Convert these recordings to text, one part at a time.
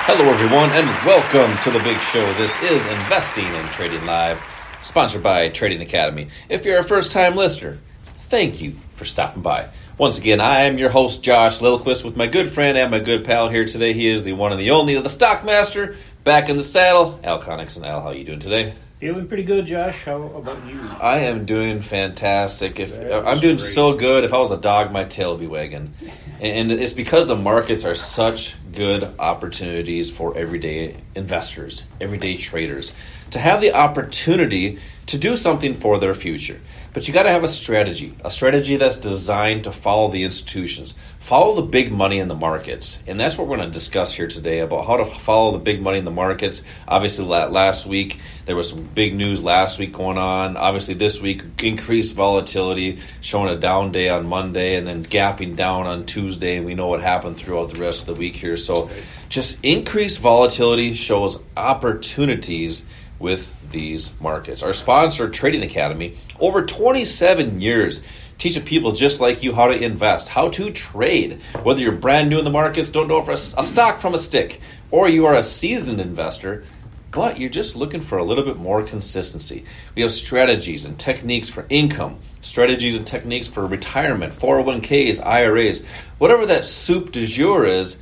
Hello, everyone, and welcome to the big show. This is Investing and Trading Live, sponsored by Trading Academy. If you're a first-time listener, thank you for stopping by. Once again, I am your host, Josh Lilquist, with my good friend and my good pal here today. He is the one and the only, the Stockmaster, back in the saddle, Al Connickson. Al, how are you doing today? Feeling pretty good, Josh. How about you? I am doing fantastic. I'm doing so good. If I was a dog, my tail would be wagging. And it's because the markets are such good opportunities for everyday investors, everyday traders, to have the opportunity to do something for their future. But you got to have a strategy that's designed to follow the institutions, follow the big money in the markets. And that's what we're going to discuss here today, about how to follow the big money in the markets. Obviously, last week, there was some big news last week going on. Obviously, this week, increased volatility, showing a down day on Monday and then gapping down on Tuesday. And we know what happened throughout the rest of the week here. So just increased volatility shows opportunities with these markets. Our sponsor, Trading Academy, over 27 years, teaching people just like you how to invest, how to trade. Whether you're brand new in the markets, don't know if a stock from a stick, or you are a seasoned investor, but you're just looking for a little bit more consistency. We have strategies and techniques for income, strategies and techniques for retirement, 401ks, IRAs, whatever that soup du jour is,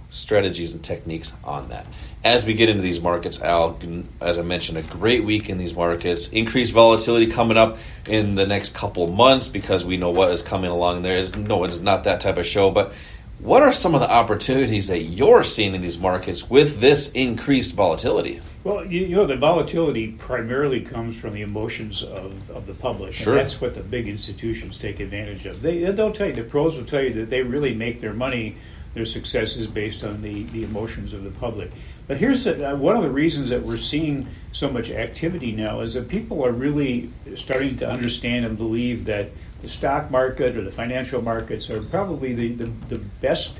strategies and techniques on that. As we get into these markets, Al, as I mentioned, a great week in these markets. Increased volatility coming up in the next couple of months because we know what is coming along. It's not that type of show. But what are some of the opportunities that you're seeing in these markets with this increased volatility? Well, you know, the volatility primarily comes from the emotions of the public. Sure. And that's what the big institutions take advantage of. They'll tell you, the pros will tell you that they really make their money, their success is based on the emotions of the public. But here's one of the reasons that we're seeing so much activity now is that people are really starting to understand and believe that the stock market or the financial markets are probably the best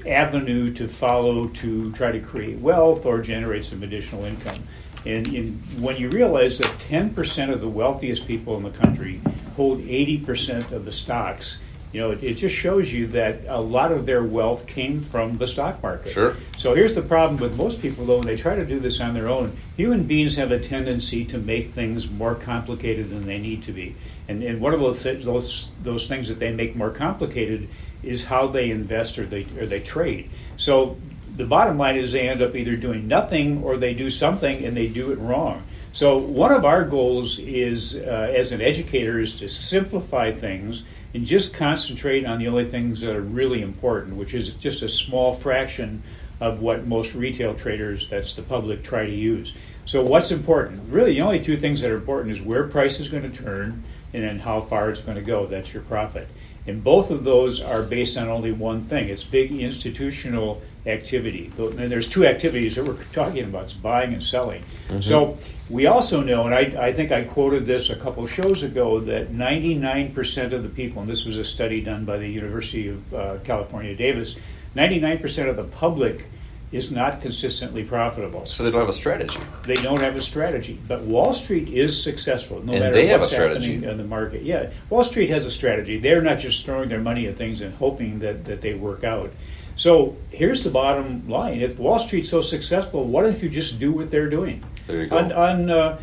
avenue to follow to try to create wealth or generate some additional income. And when you realize that 10% of the wealthiest people in the country hold 80% of the stocks, you know, it just shows you that a lot of their wealth came from the stock market. Sure. So here's the problem with most people, though, when they try to do this on their own. Human beings have a tendency to make things more complicated than they need to be. And one of those things that they make more complicated is how they invest or they trade. So the bottom line is they end up either doing nothing or they do something and they do it wrong. So one of our goals is, as an educator, is to simplify things and just concentrate on the only things that are really important, which is just a small fraction of what most retail traders, that's the public, try to use. So what's important? Really, the only two things that are important is where price is going to turn and then how far it's going to go. That's your profit. And both of those are based on only one thing. It's big institutional activity. And there's two activities that we're talking about. It's buying and selling. Mm-hmm. So we also know, and I think I quoted this a couple shows ago, that 99% of the people, and this was a study done by the University of California, Davis, 99% of the public is not consistently profitable. So they don't have a strategy. They don't have a strategy. But Wall Street is successful, no and matter they have what's a strategy happening in the market. Yeah, Wall Street has a strategy. They're not just throwing their money at things and hoping that they work out. So here's the bottom line. If Wall Street's so successful, why don't you just do what they're doing? There you go. On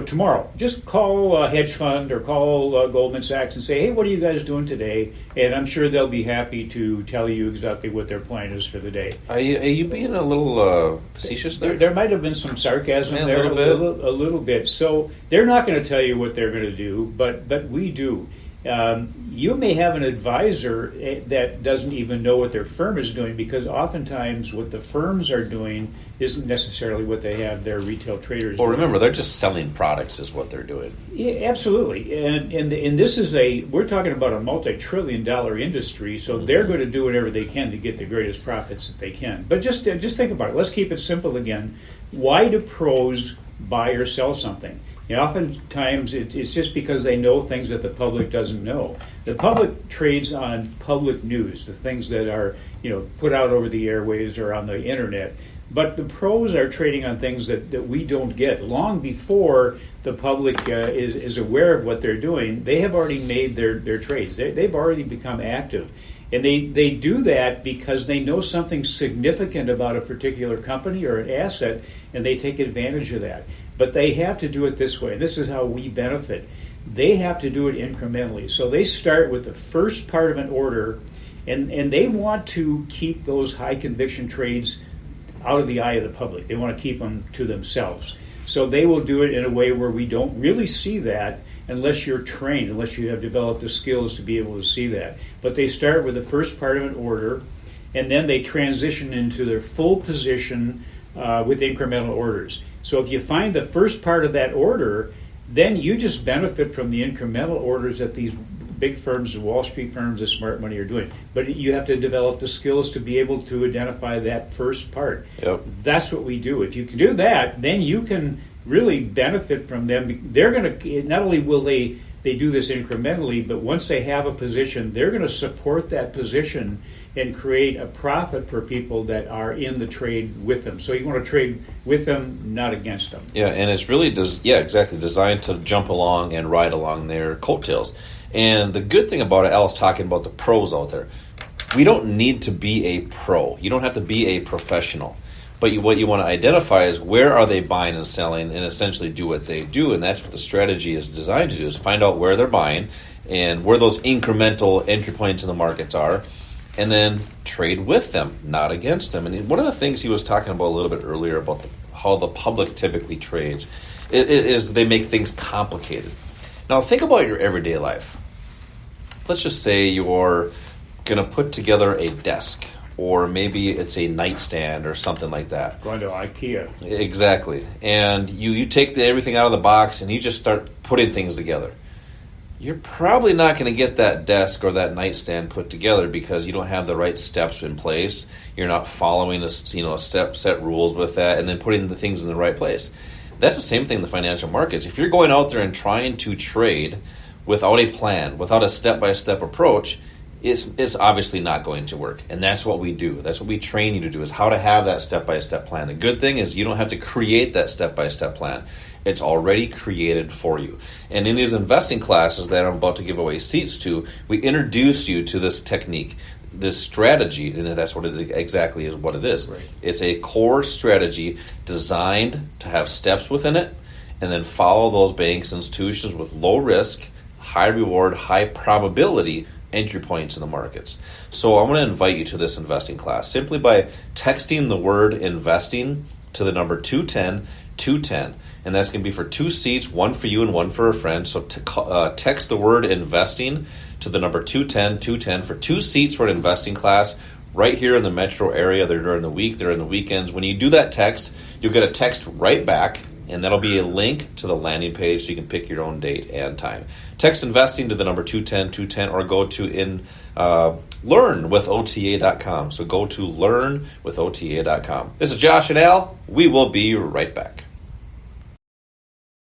tomorrow, just call a hedge fund or call Goldman Sachs and say, hey, what are you guys doing today? And I'm sure they'll be happy to tell you exactly what their plan is for the day. Are you being a little facetious there? There might have been some sarcasm there, a little bit. So they're not going to tell you what they're going to do, but we do. You may have an advisor that doesn't even know what their firm is doing, because oftentimes what the firms are doing isn't necessarily what they have their retail traders doing. Remember, they're just selling products is what they're doing. Yeah, absolutely. And this is we're talking about a multi-trillion-dollar industry, so they're going to do whatever they can to get the greatest profits that they can. But just think about it. Let's keep it simple again. Why do pros buy or sell something? And oftentimes it's just because they know things that the public doesn't know. The public trades on public news, the things that are put out over the airwaves or on the internet. But the pros are trading on things that we don't get. Long before the public is aware of what they're doing, they have already made their trades. They've already become active. And they do that because they know something significant about a particular company or an asset, and they take advantage of that. But they have to do it this way. This is how we benefit. They have to do it incrementally. So they start with the first part of an order, and they want to keep those high conviction trades out of the eye of the public. They want to keep them to themselves. So they will do it in a way where we don't really see that unless you're trained, unless you have developed the skills to be able to see that. But they start with the first part of an order, and then they transition into their full position with incremental orders. So if you find the first part of that order, then you just benefit from the incremental orders that these big firms, the Wall Street firms, the smart money are doing. But you have to develop the skills to be able to identify that first part. Yep. That's what we do. If you can do that, then you can really benefit from them. They're going to, not only will they do this incrementally, but once they have a position, they're going to support that position and create a profit for people that are in the trade with them. So you want to trade with them, not against them. Yeah, and it's really exactly designed to jump along and ride along their coattails. And the good thing about it, Al's talking about the pros out there. We don't need to be a pro. You don't have to be a professional. But what you want to identify is where are they buying and selling, and essentially do what they do. And that's what the strategy is designed to do, is find out where they're buying and where those incremental entry points in the markets are, and then trade with them, not against them. And one of the things he was talking about a little bit earlier about how the public typically trades is they make things complicated. Now think about your everyday life. Let's just say you're going to put together a desk, or maybe it's a nightstand or something like that. Going to IKEA. Exactly. And you take everything out of the box and you just start putting things together. You're probably not going to get that desk or that nightstand put together because you don't have the right steps in place. You're not following a step set rules with that and then putting the things in the right place. That's the same thing in the financial markets. If you're going out there and trying to trade without a plan, without a step-by-step approach, it's obviously not going to work. And that's what we do. That's what we train you to do, is how to have that step-by-step plan. The good thing is you don't have to create that step-by-step plan. It's already created for you. And in these investing classes that I'm about to give away seats to, we introduce you to this technique, this strategy, and that's what it exactly is what it is. Right. It's a core strategy designed to have steps within it and then follow those banks and institutions with low risk, high reward, high probability entry points in the markets. So I'm going to invite you to this investing class simply by texting the word investing to the number 210-210. And that's going to be for 2 seats, one for you and one for a friend. So text the word investing to the number 210-210 for 2 seats for an investing class right here in the metro area. They're during the week, they're in the weekends. When you do that text, you'll get a text right back, and that'll be a link to the landing page so you can pick your own date and time. Text investing to the number 210-210 or go to learnwithota.com. So go to learnwithota.com. This is Josh and Al. We will be right back.